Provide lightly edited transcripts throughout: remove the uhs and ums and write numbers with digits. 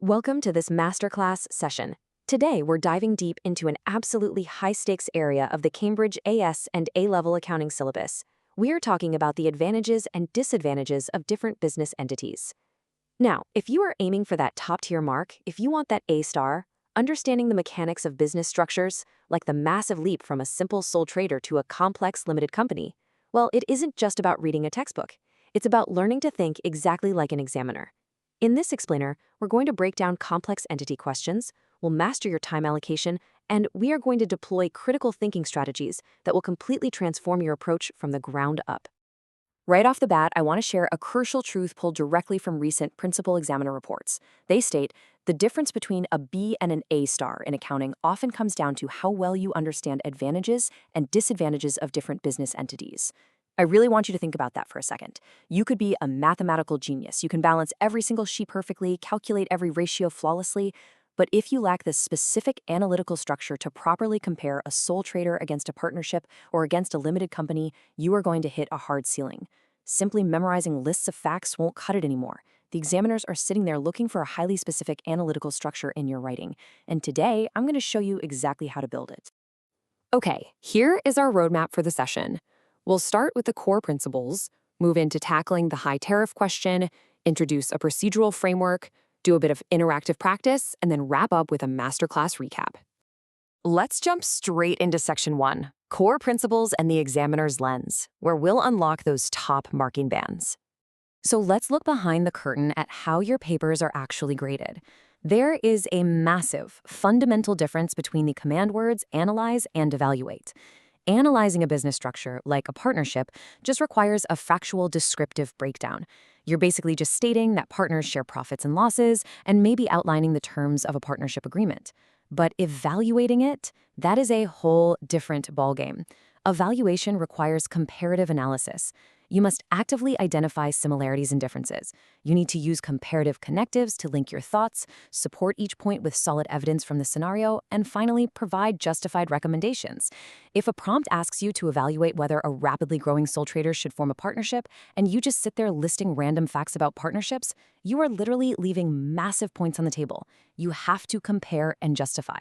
Welcome to this masterclass session. Today, we're diving deep into an absolutely high-stakes area of the Cambridge AS and A-level accounting syllabus. We are talking about the advantages and disadvantages of different business entities. Now, if you are aiming for that top-tier mark, if you want that A star, understanding the mechanics of business structures, like the massive leap from a simple sole trader to a complex limited company, well, it isn't just about reading a textbook. It's about learning to think exactly like an examiner. In this explainer, we're going to break down complex entity questions, we'll master your time allocation, and we are going to deploy critical thinking strategies that will completely transform your approach from the ground up. Right off the bat, I want to share a crucial truth pulled directly from recent principal examiner reports. They state, the difference between a B and an A star in accounting often comes down to how well you understand advantages and disadvantages of different business entities. I really want you to think about that for a second. You could be a mathematical genius. You can balance every single sheet perfectly, calculate every ratio flawlessly, but if you lack the specific analytical structure to properly compare a sole trader against a partnership or against a limited company, you are going to hit a hard ceiling. Simply memorizing lists of facts won't cut it anymore. The examiners are sitting there looking for a highly specific analytical structure in your writing, and today I'm going to show you exactly how to build it. Okay, here is our roadmap for the session. We'll start with the core principles, move into tackling the high tariff question, introduce a procedural framework, do a bit of interactive practice, and then wrap up with a masterclass recap. Let's jump straight into Section 1, Core Principles and the Examiner's Lens, where we'll unlock those top marking bands. So let's look behind the curtain at how your papers are actually graded. There is a massive, fundamental difference between the command words analyze and evaluate. Analyzing a business structure, like a partnership, just requires a factual descriptive breakdown. You're basically just stating that partners share profits and losses and maybe outlining the terms of a partnership agreement. But evaluating it, that is a whole different ballgame. Evaluation requires comparative analysis. You must actively identify similarities and differences. You need to use comparative connectives to link your thoughts, support each point with solid evidence from the scenario, and finally, provide justified recommendations. If a prompt asks you to evaluate whether a rapidly growing sole trader should form a partnership, and you just sit there listing random facts about partnerships, you are literally leaving massive points on the table. You have to compare and justify.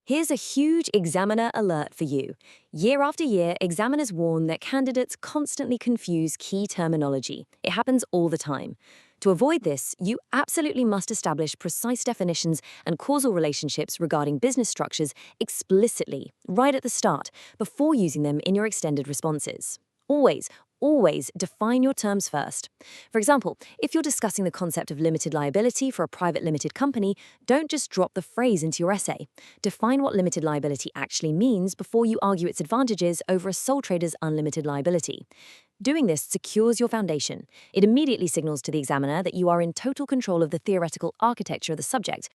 Here's a huge examiner alert for you. Year after year, examiners warn that candidates constantly confuse key terminology. It happens all the time. To avoid this, you absolutely must establish precise definitions and causal relationships regarding business structures explicitly, right at the start, before using them in your extended responses. Always define your terms first. For example, if you're discussing the concept of limited liability for a private limited company, don't just drop the phrase into your essay. Define what limited liability actually means before you argue its advantages over a sole trader's unlimited liability. Doing this secures your foundation. It immediately signals to the examiner that you are in total control of the theoretical architecture of the subject.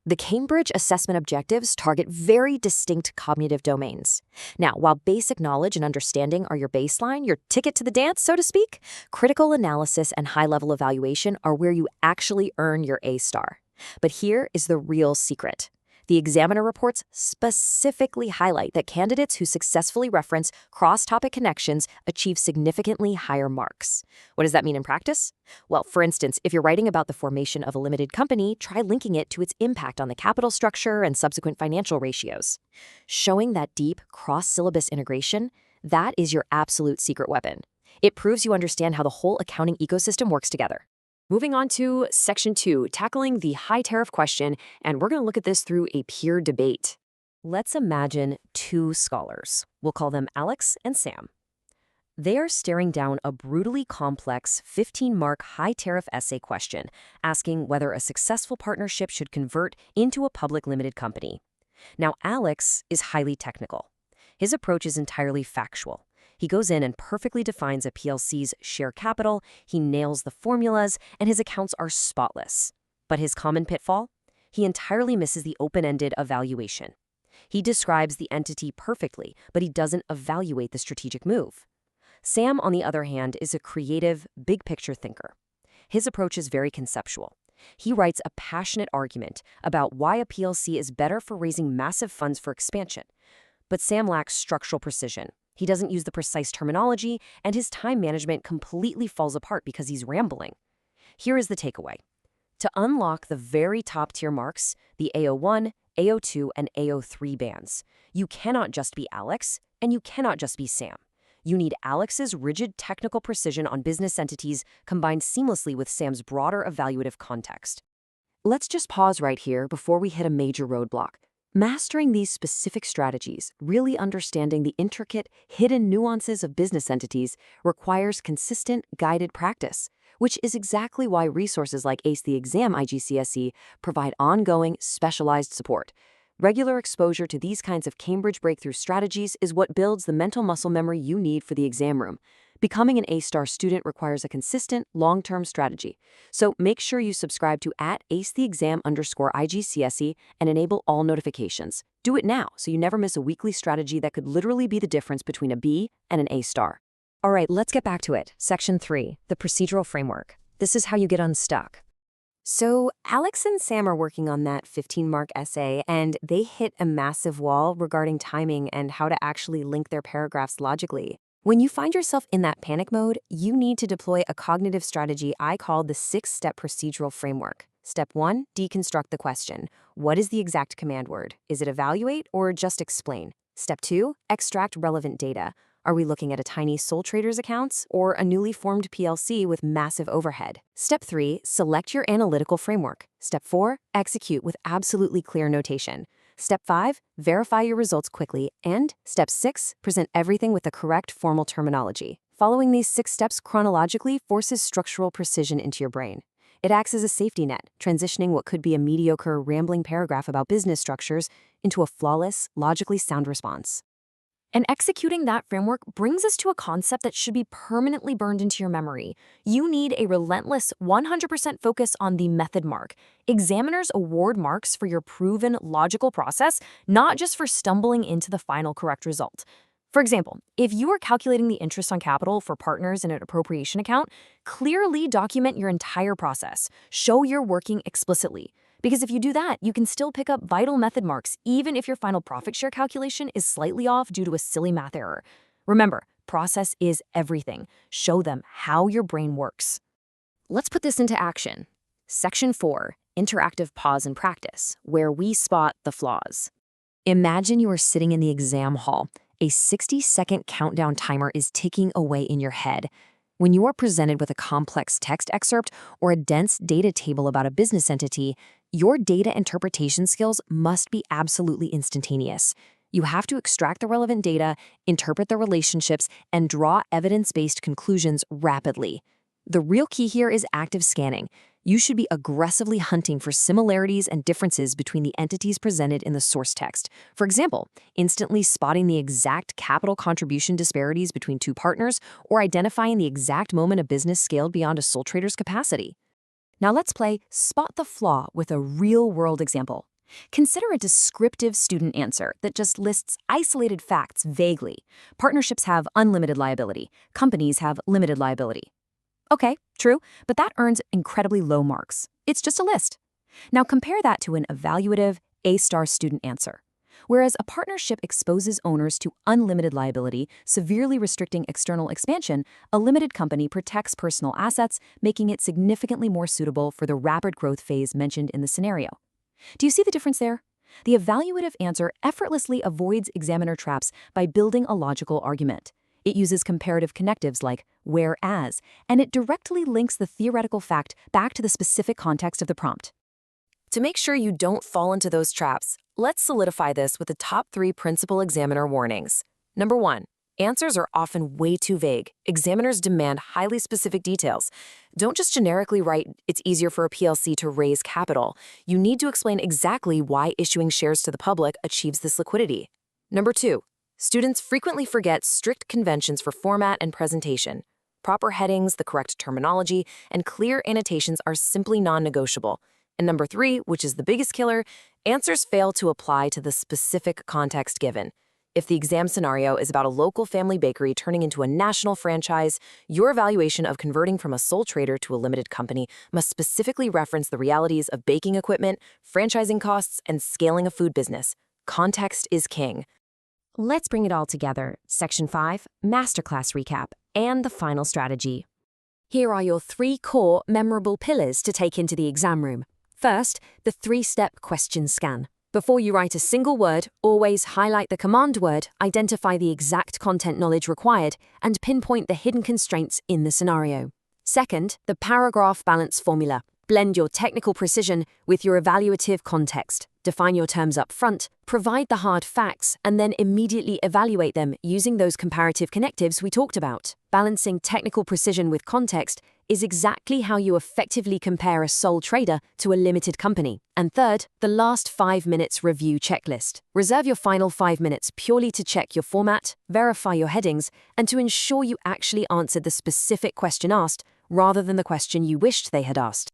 The Cambridge assessment objectives target very distinct cognitive domains. Now, while basic knowledge and understanding are your baseline, your ticket to the dance, so to speak, critical analysis and high-level evaluation are where you actually earn your A star. But here is the real secret. The examiner reports specifically highlight that candidates who successfully reference cross-topic connections achieve significantly higher marks. What does that mean in practice? Well, for instance, if you're writing about the formation of a limited company, try linking it to its impact on the capital structure and subsequent financial ratios. Showing that deep cross-syllabus integration, that is your absolute secret weapon. It proves you understand how the whole accounting ecosystem works together. Moving on to Section 2, tackling the high tariff question, and we're going to look at this through a peer debate. Let's imagine two scholars. We'll call them Alex and Sam. They are staring down a brutally complex 15-mark high tariff essay question, asking whether a successful partnership should convert into a public limited company. Now, Alex is highly technical. His approach is entirely factual. He goes in and perfectly defines a PLC's share capital, he nails the formulas, and his accounts are spotless. But his common pitfall? He entirely misses the open-ended evaluation. He describes the entity perfectly, but he doesn't evaluate the strategic move. Sam, on the other hand, is a creative, big-picture thinker. His approach is very conceptual. He writes a passionate argument about why a PLC is better for raising massive funds for expansion. But Sam lacks structural precision. He doesn't use the precise terminology, and his time management completely falls apart because he's rambling. Here is the takeaway. to unlock the very top-tier marks, the AO1, AO2, and AO3 bands. You cannot just be Alex, and you cannot just be Sam. You need Alex's rigid technical precision on business entities combined seamlessly with Sam's broader evaluative context. Let's just pause right here before we hit a major roadblock. Mastering these specific strategies, really understanding the intricate, hidden nuances of business entities, requires consistent, guided practice, which is exactly why resources like Ace the Exam IGCSE provide ongoing, specialized support. Regular exposure to these kinds of Cambridge breakthrough strategies is what builds the mental muscle memory you need for the exam room. Becoming an A-star student requires a consistent, long-term strategy. So make sure you subscribe to @acetheexam_IGCSE and enable all notifications. Do it now so you never miss a weekly strategy that could literally be the difference between a B and an A-star. All right, let's get back to it. Section 3, the procedural framework. This is how you get unstuck. So Alex and Sam are working on that 15-mark essay, and they hit a massive wall regarding timing and how to actually link their paragraphs logically. When you find yourself in that panic mode, you need to deploy a cognitive strategy I call the 6-step procedural framework. Step 1, deconstruct the question. What is the exact command word? Is it evaluate or just explain? Step 2, extract relevant data. Are we looking at a tiny sole trader's accounts or a newly formed PLC with massive overhead? Step 3, select your analytical framework. Step 4, execute with absolutely clear notation. Step 5, verify your results quickly. And Step 6, present everything with the correct formal terminology. Following these 6 steps chronologically forces structural precision into your brain. It acts as a safety net, transitioning what could be a mediocre, rambling paragraph about business structures into a flawless, logically sound response. And executing that framework brings us to a concept that should be permanently burned into your memory. You need a relentless 100% focus on the method mark. Examiners award marks for your proven logical process, not just for stumbling into the final correct result. For example, if you are calculating the interest on capital for partners in an appropriation account, clearly document your entire process. Show you're working explicitly. Because if you do that, you can still pick up vital method marks even if your final profit share calculation is slightly off due to a silly math error. Remember, process is everything. Show them how your brain works. Let's put this into action. Section 4, interactive pause and practice, where we spot the flaws. Imagine you are sitting in the exam hall. A 60-second countdown timer is ticking away in your head. When you are presented with a complex text excerpt or a dense data table about a business entity, your data interpretation skills must be absolutely instantaneous. You have to extract the relevant data, interpret the relationships, and draw evidence-based conclusions rapidly. The real key here is active scanning. You should be aggressively hunting for similarities and differences between the entities presented in the source text. For example, instantly spotting the exact capital contribution disparities between two partners or identifying the exact moment a business scaled beyond a sole trader's capacity. Now let's play Spot the Flaw with a real-world example. Consider a descriptive student answer that just lists isolated facts vaguely. Partnerships have unlimited liability. Companies have limited liability. Okay, true, but that earns incredibly low marks. It's just a list. Now compare that to an evaluative A-star student answer. Whereas a partnership exposes owners to unlimited liability, severely restricting external expansion, a limited company protects personal assets, making it significantly more suitable for the rapid growth phase mentioned in the scenario. Do you see the difference there? The evaluative answer effortlessly avoids examiner traps by building a logical argument. It uses comparative connectives like whereas, and it directly links the theoretical fact back to the specific context of the prompt. To make sure you don't fall into those traps, let's solidify this with the top 3 principal examiner warnings. Number 1, answers are often way too vague. Examiners demand highly specific details. Don't just generically write, "It's easier for a PLC to raise capital." You need to explain exactly why issuing shares to the public achieves this liquidity. Number 2, students frequently forget strict conventions for format and presentation. Proper headings, the correct terminology, and clear annotations are simply non-negotiable. And number 3, which is the biggest killer, answers fail to apply to the specific context given. If the exam scenario is about a local family bakery turning into a national franchise, your evaluation of converting from a sole trader to a limited company must specifically reference the realities of baking equipment, franchising costs, and scaling a food business. Context is king. Let's bring it all together. Section 5, Masterclass Recap, and the final strategy. Here are your 3 core, memorable pillars to take into the exam room. First, the 3-step question scan. Before you write a single word, always highlight the command word, identify the exact content knowledge required, and pinpoint the hidden constraints in the scenario. Second, the paragraph balance formula. Blend your technical precision with your evaluative context. Define your terms up front, provide the hard facts, and then immediately evaluate them using those comparative connectives we talked about. Balancing technical precision with context is exactly how you effectively compare a sole trader to a limited company. And third, the last 5 minutes review checklist. Reserve your final 5 minutes purely to check your format, verify your headings, and to ensure you actually answered the specific question asked rather than the question you wished they had asked.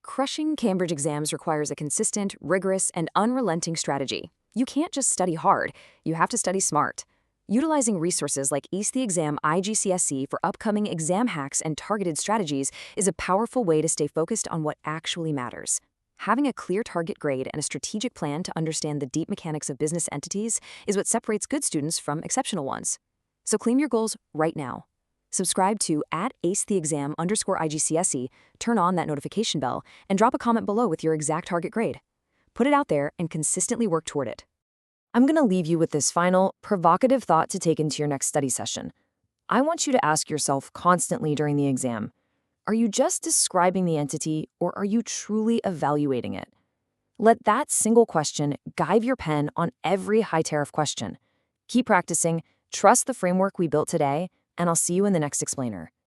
Crushing Cambridge exams requires a consistent, rigorous, and unrelenting strategy. You can't just study hard, you have to study smart. Utilizing resources like Ace the Exam IGCSE for upcoming exam hacks and targeted strategies is a powerful way to stay focused on what actually matters. Having a clear target grade and a strategic plan to understand the deep mechanics of business entities is what separates good students from exceptional ones. So claim your goals right now. Subscribe to @AceTheExam_IGCSE, turn on that notification bell, and drop a comment below with your exact target grade. Put it out there and consistently work toward it. I'm going to leave you with this final, provocative thought to take into your next study session. I want you to ask yourself constantly during the exam, are you just describing the entity or are you truly evaluating it? Let that single question guide your pen on every high-tariff question. Keep practicing, trust the framework we built today, and I'll see you in the next explainer.